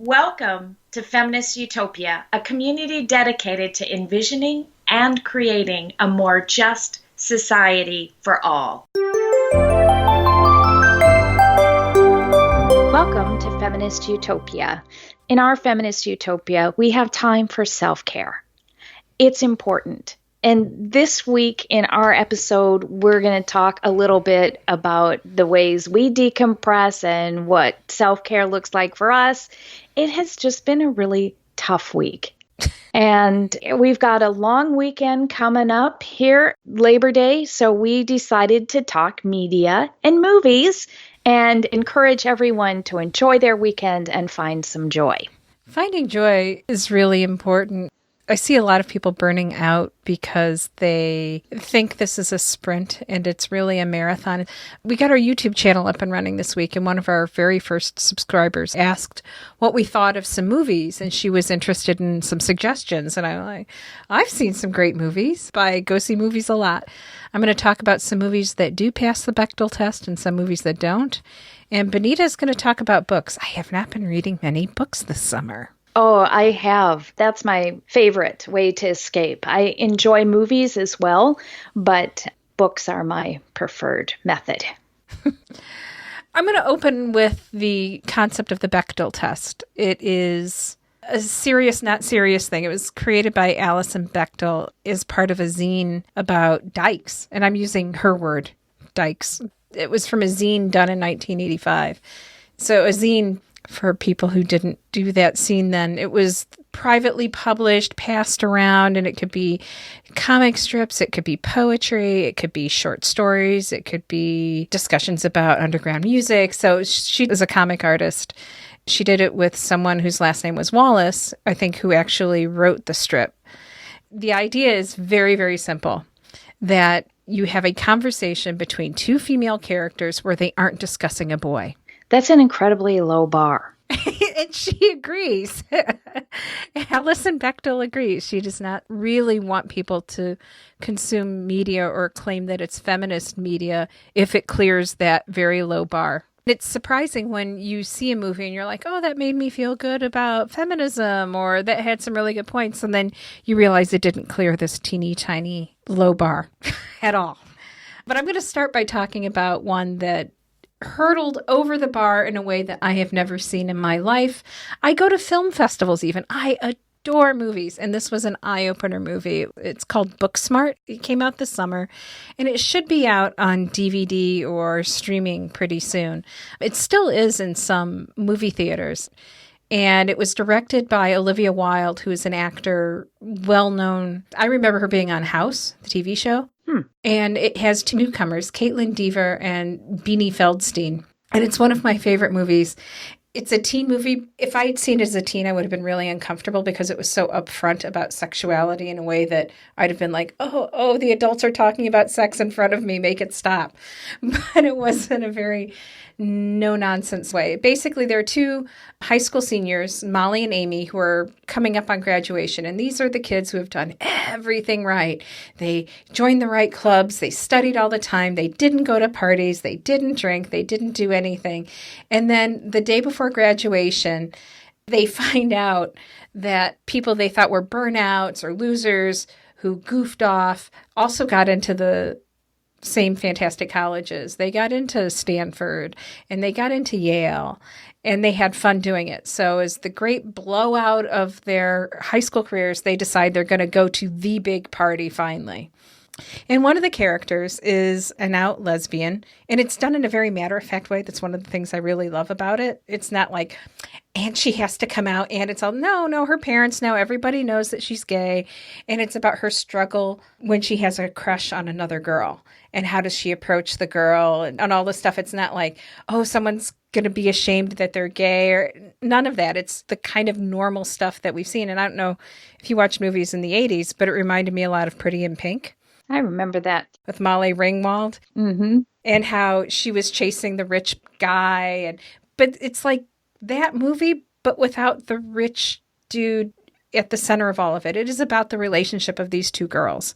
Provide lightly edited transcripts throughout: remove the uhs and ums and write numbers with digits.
Welcome to Feminist Utopia, a community dedicated to envisioning and creating a more just society for all. Welcome to Feminist Utopia. In our Feminist Utopia, we have time for self-care. It's important. And this week in our episode, we're going to talk a little bit about the ways we decompress and what self-care looks like for us. It has just been a really tough week. And we've got a long weekend coming up here, Labor Day. So we decided to talk media and movies and encourage everyone to enjoy their weekend and find some joy. Finding joy is really important. I see a lot of people burning out because they think this is a sprint and it's really a marathon. We got our YouTube channel up and running this week, and one of our very first subscribers asked what we thought of some movies, and she was interested in some suggestions. And I'm like, I've seen some great movies. I go see movies a lot. I'm going to talk about some movies that do pass the Bechdel test and some movies that don't. And Benita is going to talk about books. I have not been reading many books this summer. Oh, I have. That's my favorite way to escape. I enjoy movies as well, but books are my preferred method. I'm going to open with the concept of the Bechdel test. It is a serious, not serious thing. It was created by Alison Bechdel as part of a zine about dykes. And I'm using her word, dykes. It was from a zine done in 1985. So a zine, for people who didn't do that scene then, it was privately published, passed around, and it could be comic strips, it could be poetry, it could be short stories, it could be discussions about underground music. So she is a comic artist. She did it with someone whose last name was Wallace, I think, who actually wrote the strip. The idea is very, very simple, that you have a conversation between two female characters where they aren't discussing a boy. That's an incredibly low bar. And she agrees. Alison Bechdel agrees. She does not really want people to consume media or claim that it's feminist media if it clears that very low bar. It's surprising when you see a movie and you're like, oh, that made me feel good about feminism, or that had some really good points. And then you realize it didn't clear this teeny tiny low bar at all. But I'm going to start by talking about one that hurdled over the bar in a way that I have never seen in my life. I go to film festivals even. I adore movies, and this was an eye-opener movie. It's called Booksmart. It came out this summer, and it should be out on DVD or streaming pretty soon. It still is in some movie theaters. And it was directed by Olivia Wilde, who is an actor well-known. I remember her being on House, the TV show. And it has two newcomers, Caitlin Dever and Beanie Feldstein. And it's one of my favorite movies. It's a teen movie. If I had seen it as a teen, I would have been really uncomfortable because it was so upfront about sexuality in a way that I'd have been like, oh, the adults are talking about sex in front of me, make it stop. But it was in a very no-nonsense way. Basically, there are two high school seniors, Molly and Amy, who are coming up on graduation. And these are the kids who have done everything right. They joined the right clubs. They studied all the time. They didn't go to parties. They didn't drink. They didn't do anything. And then the day before graduation, they find out that people they thought were burnouts or losers who goofed off also got into the same fantastic colleges. They got into Stanford and they got into Yale, and they had fun doing it. So as the great blowout of their high school careers, they decide they're going to go to the big party finally. And one of the characters is an out lesbian, and it's done in a very matter-of-fact way. That's one of the things I really love about it. It's not like, and she has to come out, and it's all, no, her parents know, everybody knows that she's gay, and it's about her struggle when she has a crush on another girl, and how does she approach the girl, and all this stuff. It's not like, oh, someone's going to be ashamed that they're gay, or none of that. It's the kind of normal stuff that we've seen, and I don't know if you watched movies in the 80s, but it reminded me a lot of Pretty in Pink. I remember that. With Molly Ringwald. Mm-hmm. And how she was chasing the rich guy. But it's like that movie, but without the rich dude at the center of all of it. It is about the relationship of these two girls.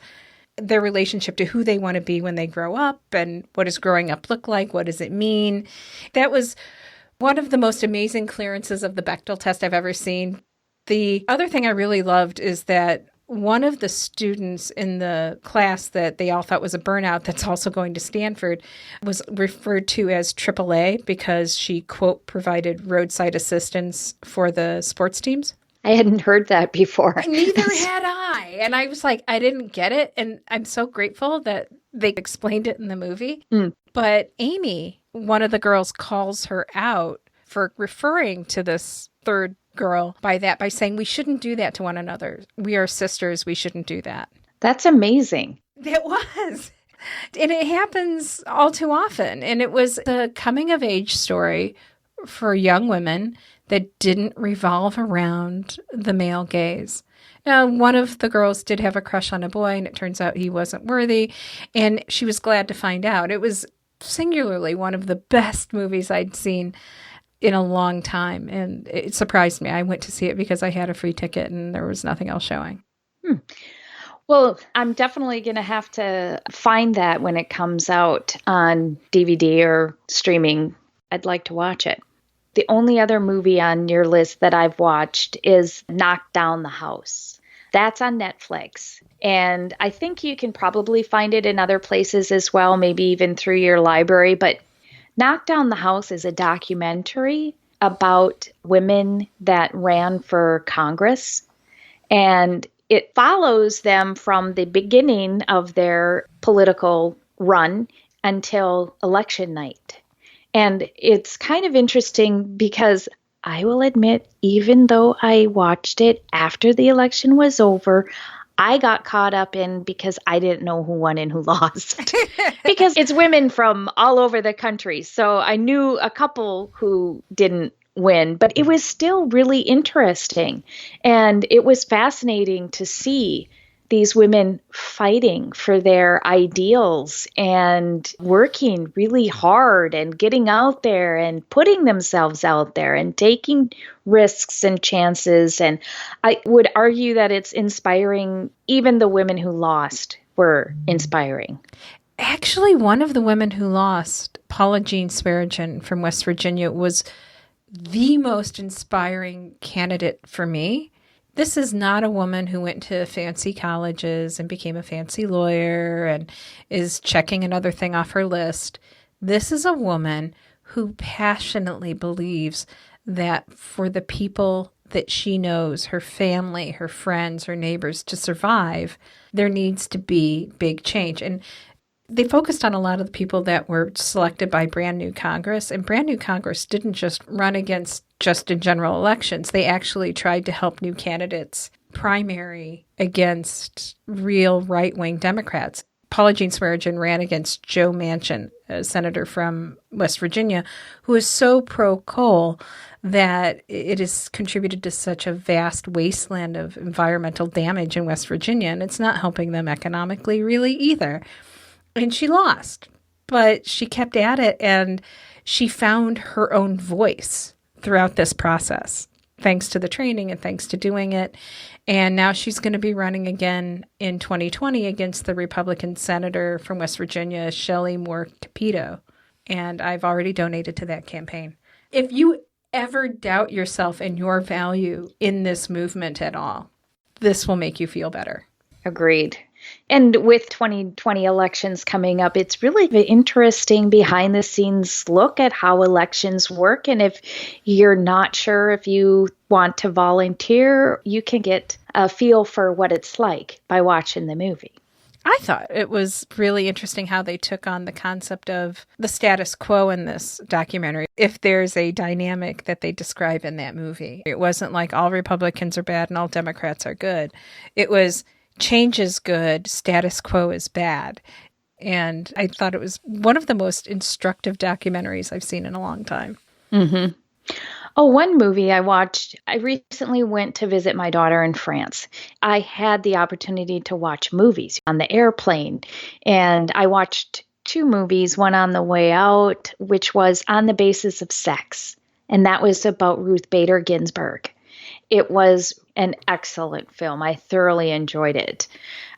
Their relationship to who they want to be when they grow up, and what does growing up look like? What does it mean? That was One of the most amazing clearances of the Bechdel test I've ever seen. The other thing I really loved is that one of the students in the class that they all thought was a burnout that's also going to Stanford was referred to as AAA because she, quote, provided roadside assistance for the sports teams. I hadn't heard that before. Neither had I. And I was like, I didn't get it. And I'm so grateful that they explained it in the movie. Mm. But Amy, one of the girls, calls her out for referring to this third girl by saying we shouldn't do that to one another. We are sisters. We shouldn't do that. That's amazing. It was. And it happens all too often. And it was the coming of age story for young women that didn't revolve around the male gaze. Now, one of the girls did have a crush on a boy, and it turns out he wasn't worthy. And she was glad to find out. It was singularly one of the best movies I'd seen in a long time. And it surprised me. I went to see it because I had a free ticket and there was nothing else showing. Well, I'm definitely going to have to find that when it comes out on DVD or streaming. I'd like to watch it. The only other movie on your list that I've watched is Knock Down the House. That's on Netflix. And I think you can probably find it in other places as well, maybe even through your library. But Knock Down the House is a documentary about women that ran for Congress. And it follows them from the beginning of their political run until election night. And it's kind of interesting because I will admit, even though I watched it after the election was over, I got caught up in because I didn't know who won and who lost. Because it's women from all over the country. So I knew a couple who didn't win, but it was still really interesting. And it was fascinating to see these women fighting for their ideals and working really hard and getting out there and putting themselves out there and taking risks and chances. And I would argue that it's inspiring. Even the women who lost were inspiring. Actually, one of the women who lost, Paula Jean Swearengin from West Virginia, was the most inspiring candidate for me. This is not a woman who went to fancy colleges and became a fancy lawyer and is checking another thing off her list. This is a woman who passionately believes that for the people that she knows, her family, her friends, her neighbors, to survive, there needs to be big change. And they focused on a lot of the people that were selected by brand new Congress. And brand new Congress didn't just run against just in general elections. They actually tried to help new candidates primary against real right-wing Democrats. Paula Jean Swearengin ran against Joe Manchin, a senator from West Virginia, who is so pro-coal that it has contributed to such a vast wasteland of environmental damage in West Virginia. And it's not helping them economically really either. And she lost, but she kept at it, and she found her own voice throughout this process, thanks to the training and thanks to doing it. And now she's going to be running again in 2020 against the Republican senator from West Virginia, Shelley Moore Capito. And I've already donated to that campaign. If you ever doubt yourself and your value in this movement at all, this will make you feel better. Agreed. And with 2020 elections coming up, it's really an interesting behind the scenes look at how elections work. And if you're not sure if you want to volunteer, you can get a feel for what it's like by watching the movie. I thought it was really interesting how they took on the concept of the status quo in this documentary. If there's a dynamic that they describe in that movie, it wasn't like all Republicans are bad and all Democrats are good. It was change is good, status quo is bad. And I thought it was one of the most instructive documentaries I've seen in a long time. Mm-hmm. Oh, one movie I watched, I recently went to visit my daughter in France. I had the opportunity to watch movies on the airplane, and I watched two movies, one on the way out, which was On the Basis of Sex, and that was about Ruth Bader Ginsburg. It was an excellent film. I thoroughly enjoyed it.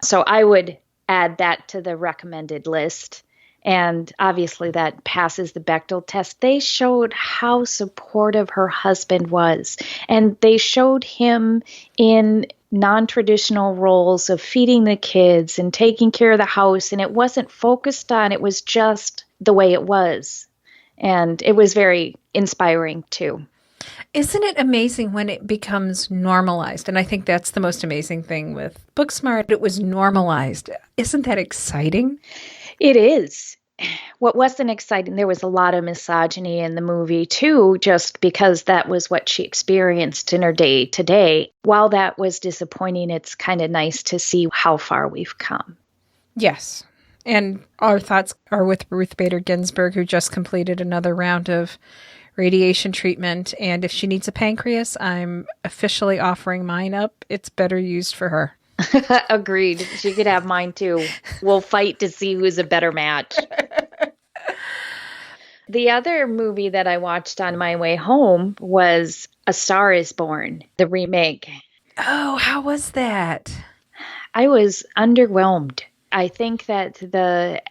So I would add that to the recommended list. And obviously that passes the Bechdel test. They showed how supportive her husband was. And they showed him in non-traditional roles of feeding the kids and taking care of the house. And it wasn't focused on, it was just the way it was. And it was very inspiring too. Isn't it amazing when it becomes normalized? And I think that's the most amazing thing with Booksmart. It was normalized. Isn't that exciting? It is. What wasn't exciting, there was a lot of misogyny in the movie too, just because that was what she experienced in her day to day. While that was disappointing, it's kind of nice to see how far we've come. Yes. And our thoughts are with Ruth Bader Ginsburg, who just completed another round of radiation treatment. And if she needs a pancreas, I'm officially offering mine up. It's better used for her. Agreed. She could have mine too. We'll fight to see who's a better match. The other movie that I watched on my way home was A Star is Born, the remake. Oh, how was that? I was underwhelmed. I think that the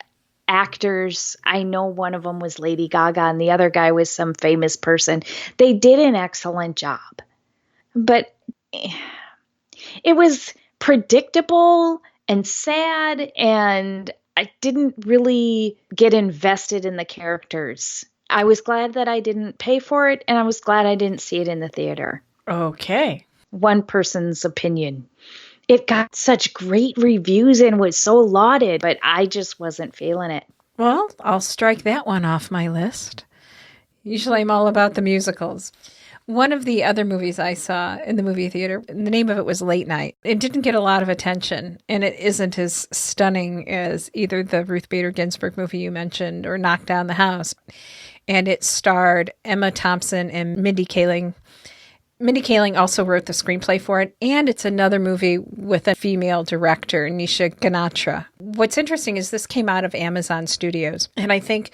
actors, I know one of them was Lady Gaga and the other guy was some famous person. They did an excellent job. But it was predictable and sad, and I didn't really get invested in the characters. I was glad that I didn't pay for it, and I was glad I didn't see it in the theater. Okay. One person's opinion. It got such great reviews and was so lauded, but I just wasn't feeling it. Well, I'll strike that one off my list. Usually I'm all about the musicals. One of the other movies I saw in the movie theater, the name of it was Late Night. It didn't get a lot of attention, and it isn't as stunning as either the Ruth Bader Ginsburg movie you mentioned or Knock Down the House. And it starred Emma Thompson and Mindy Kaling. Mindy Kaling also wrote the screenplay for it, and it's another movie with a female director, Nisha Ganatra. What's interesting is this came out of Amazon Studios, and I think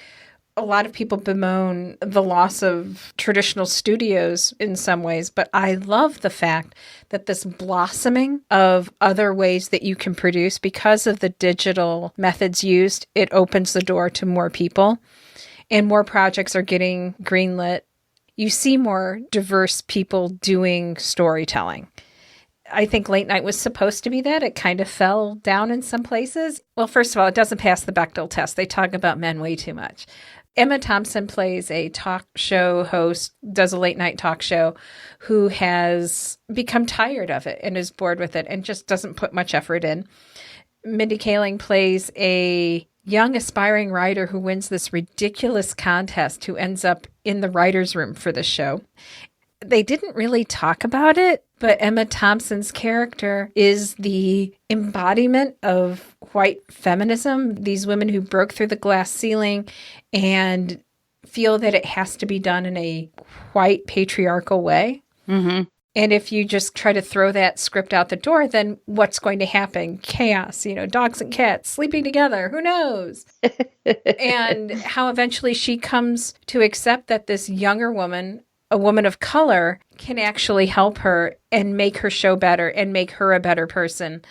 a lot of people bemoan the loss of traditional studios in some ways, but I love the fact that this blossoming of other ways that you can produce because of the digital methods used, it opens the door to more people and more projects are getting greenlit. You see more diverse people doing storytelling. I think Late Night was supposed to be that. It kind of fell down in some places. Well, first of all, it doesn't pass the Bechdel test. They talk about men way too much. Emma Thompson plays a talk show host, does a late night talk show, who has become tired of it and is bored with it and just doesn't put much effort in. Mindy Kaling plays a young aspiring writer who wins this ridiculous contest who ends up in the writer's room for the show. They didn't really talk about it, but Emma Thompson's character is the embodiment of white feminism, these women who broke through the glass ceiling and feel that it has to be done in a white patriarchal way. Mm-hmm. And if you just try to throw that script out the door, then what's going to happen? Chaos, dogs and cats sleeping together. Who knows? And how eventually she comes to accept that this younger woman, a woman of color, can actually help her and make her show better and make her a better person.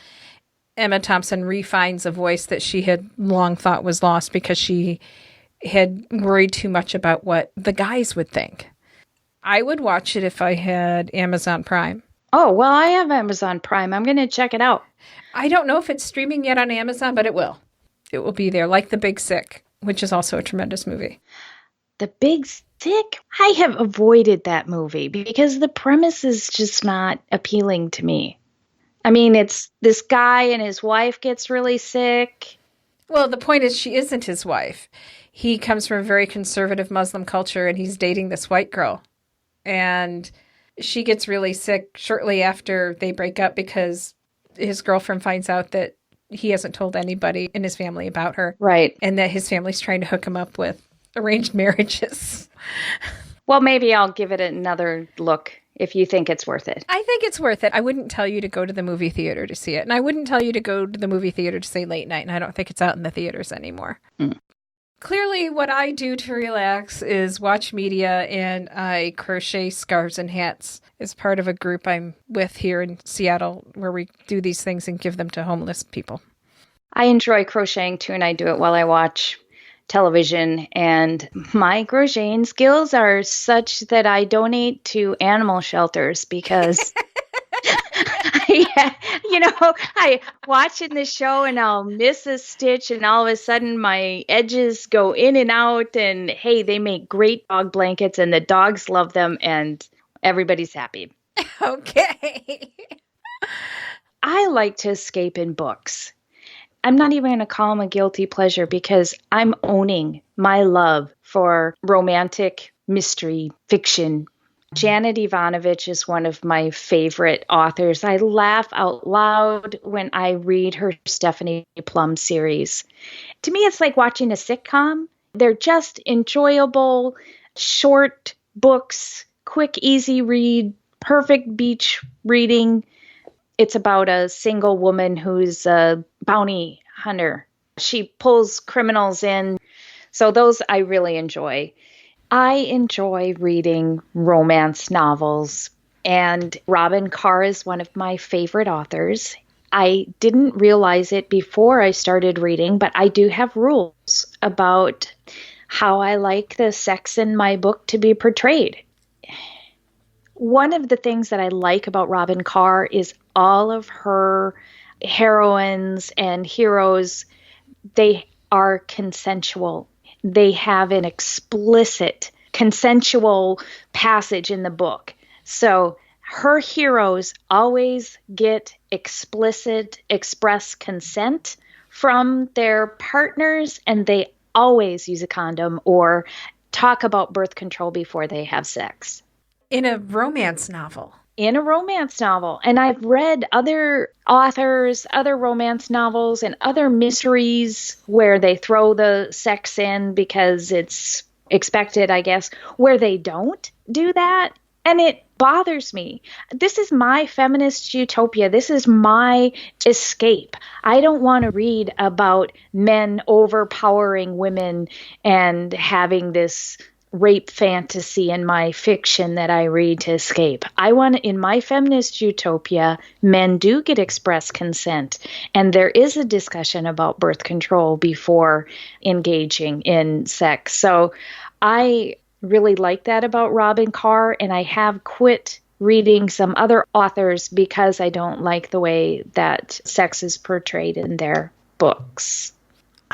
Emma Thompson refines a voice that she had long thought was lost because she had worried too much about what the guys would think. I would watch it if I had Amazon Prime. Oh, well, I have Amazon Prime. I'm going to check it out. I don't know if it's streaming yet on Amazon, but it will. It will be there, like The Big Sick, which is also a tremendous movie. The Big Sick? I have avoided that movie because the premise is just not appealing to me. I mean, it's this guy and his wife gets really sick. Well, the point is she isn't his wife. He comes from a very conservative Muslim culture and he's dating this white girl. And she gets really sick shortly after they break up because his girlfriend finds out that he hasn't told anybody in his family about her. Right. And that his family's trying to hook him up with arranged marriages. Well, maybe I'll give it another look if you think it's worth it. I think it's worth it. I wouldn't tell you to go to the movie theater to see it. And I wouldn't tell you to go to the movie theater to see Late Night. And I don't think it's out in the theaters anymore. Mm. Clearly, what I do to relax is watch media, and I crochet scarves and hats as part of a group I'm with here in Seattle where we do these things and give them to homeless people. I enjoy crocheting too, and I do it while I watch television, and my crocheting skills are such that I donate to animal shelters because I watching the show and I'll miss a stitch and all of a sudden my edges go in and out, and hey, they make great dog blankets and the dogs love them and everybody's happy. Okay. I like to escape in books. I'm not even going to call them a guilty pleasure because I'm owning my love for romantic mystery fiction. Janet Ivanovich is one of my favorite authors. I laugh out loud when I read her Stephanie Plum series. To me, it's like watching a sitcom. They're just enjoyable, short books, quick, easy read, perfect beach reading. It's about a single woman who's a bounty hunter. She pulls criminals in. So those I really enjoy. I enjoy reading romance novels, and Robin Carr is one of my favorite authors. I didn't realize it before I started reading, but I do have rules about how I like the sex in my book to be portrayed. One of the things that I like about Robin Carr is all of her heroines and heroes, they are consensual. They have an explicit consensual passage in the book. So her heroes always get explicit express consent from their partners, and they always use a condom or talk about birth control before they have sex. In a romance novel. In a romance novel. And I've read other authors, other romance novels, and other mysteries where they throw the sex in because it's expected, I guess, where they don't do that. And it bothers me. This is my feminist utopia. This is my escape. I don't want to read about men overpowering women and having this rape fantasy in my fiction that I read to escape. I want, in my feminist utopia, men do get express consent, and there is a discussion about birth control before engaging in sex. So I really like that about Robin Carr, and I have quit reading some other authors because I don't like the way that sex is portrayed in their books.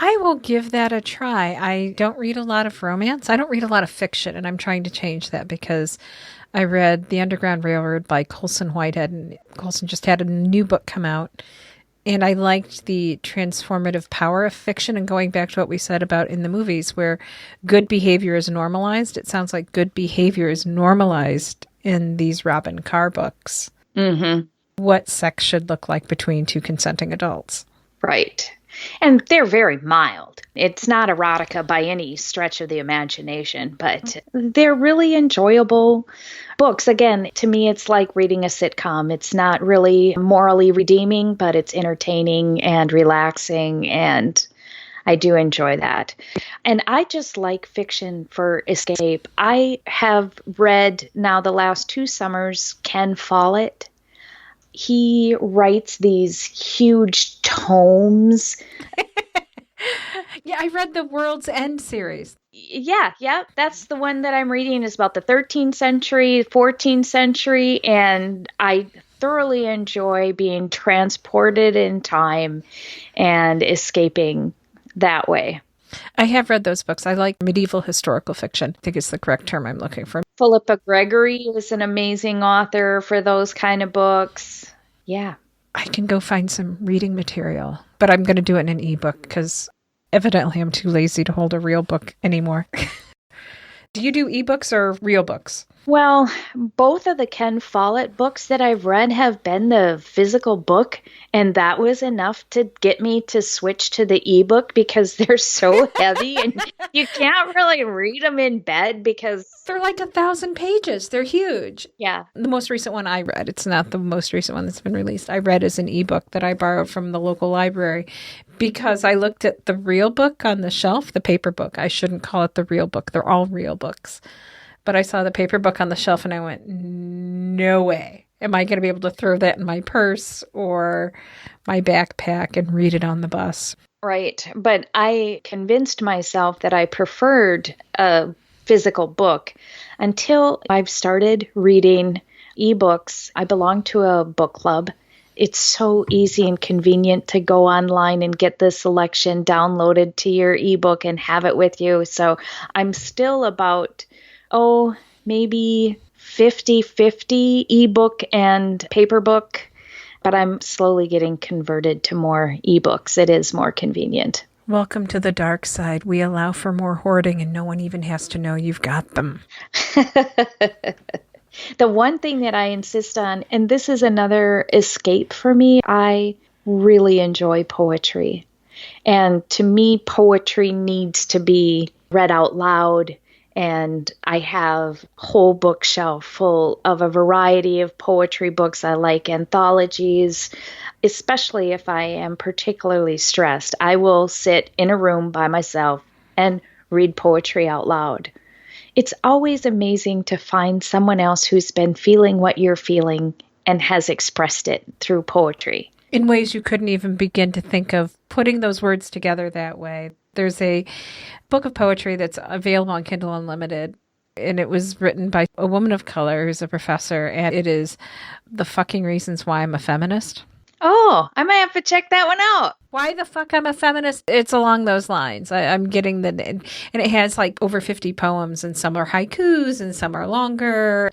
I will give that a try. I don't read a lot of romance. I don't read a lot of fiction, and I'm trying to change that because I read The Underground Railroad by Colson Whitehead, and Colson just had a new book come out. And I liked the transformative power of fiction, and going back to what we said about in the movies where good behavior is normalized. It sounds like good behavior is normalized in these Robin Carr books. Mm-hmm. What sex should look like between two consenting adults. Right. And they're very mild. It's not erotica by any stretch of the imagination, but they're really enjoyable books. Again, to me, it's like reading a sitcom. It's not really morally redeeming, but it's entertaining and relaxing, and I do enjoy that. And I just like fiction for escape. I have read now the last 2 summers Ken Follett. He writes these huge tomes. Yeah, I read the World's End series. Yeah, that's the one that I'm reading. Is about the 13th century, 14th century, and I thoroughly enjoy being transported in time and escaping that way. I have read those books. I like medieval historical fiction. I think it's the correct term I'm looking for. Philippa Gregory is an amazing author for those kind of books. Yeah. I can go find some reading material, but I'm going to do it in an ebook because evidently I'm too lazy to hold a real book anymore. Do you do ebooks or real books? Well, both of the Ken Follett books that I've read have been the physical book, and that was enough to get me to switch to the ebook because they're so heavy and you can't really read them in bed because they're like 1,000 pages. They're huge. Yeah. The most recent one I read, it's not the most recent one that's been released, I read as an ebook that I borrowed from the local library because I looked at the real book on the shelf, the paper book. I shouldn't call it the real book. They're all real books. But I saw the paper book on the shelf and I went, no way. Am I going to be able to throw that in my purse or my backpack and read it on the bus? Right. But I convinced myself that I preferred a physical book until I've started reading ebooks. I belong to a book club. It's so easy and convenient to go online and get the selection downloaded to your ebook and have it with you. So I'm still about, maybe 50-50 ebook and paper book, but I'm slowly getting converted to more ebooks. It is more convenient. Welcome to the dark side. We allow for more hoarding and no one even has to know you've got them. The one thing that I insist on, and this is another escape for me, I really enjoy poetry. And to me, poetry needs to be read out loud. And I have a whole bookshelf full of a variety of poetry books. I like anthologies, especially if I am particularly stressed. I will sit in a room by myself and read poetry out loud. It's always amazing to find someone else who's been feeling what you're feeling and has expressed it through poetry. In ways you couldn't even begin to think of putting those words together that way. There's a book of poetry that's available on Kindle Unlimited, and it was written by a woman of color who's a professor, and it is The Fucking Reasons Why I'm a Feminist. Oh, I might have to check that one out. Why the fuck I'm a feminist? It's along those lines. I'm getting and it has like over 50 poems, and some are haikus and some are longer,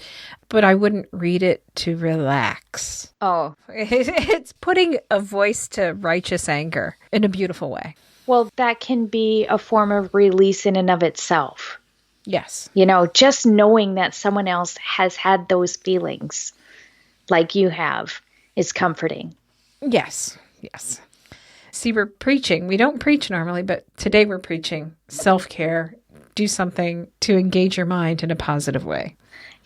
but I wouldn't read it to relax. Oh, It's putting a voice to righteous anger in a beautiful way. well, that can be a form of release in and of itself. Yes. Just knowing that someone else has had those feelings like you have is comforting. Yes. Yes. See, we're preaching. We don't preach normally, but today we're preaching self-care. Do something to engage your mind in a positive way.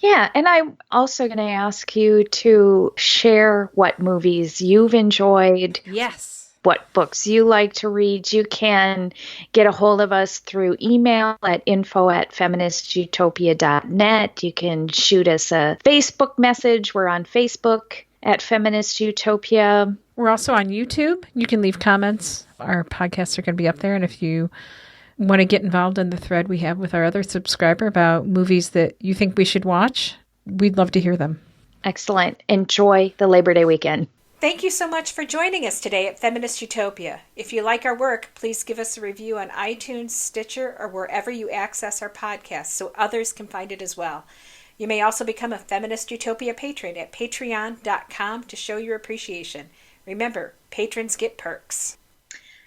Yeah, and I'm also going to ask you to share what movies you've enjoyed. Yes. What books you like to read. You can get a hold of us through email at info@feministutopia.net. You can shoot us a Facebook message. We're on Facebook at Feminist Utopia. We're also on YouTube. You can leave comments. Our podcasts are going to be up there. And if you want to get involved in the thread we have with our other subscriber about movies that you think we should watch, we'd love to hear them. Excellent. Enjoy the Labor Day weekend. Thank you so much for joining us today at Feminist Utopia. If you like our work, please give us a review on iTunes, Stitcher, or wherever you access our podcasts so others can find it as well. You may also become a Feminist Utopia patron at patreon.com to show your appreciation. Remember, patrons get perks.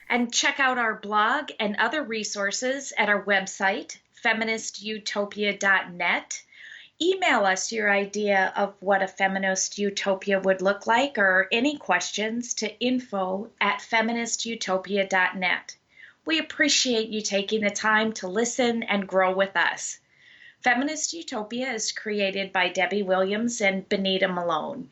And check out our blog and other resources at our website, feministutopia.net. Email us your idea of what a feminist utopia would look like or any questions to info@feministutopia.net. We appreciate you taking the time to listen and grow with us. Feminist Utopia is created by Debbie Williams and Benita Malone.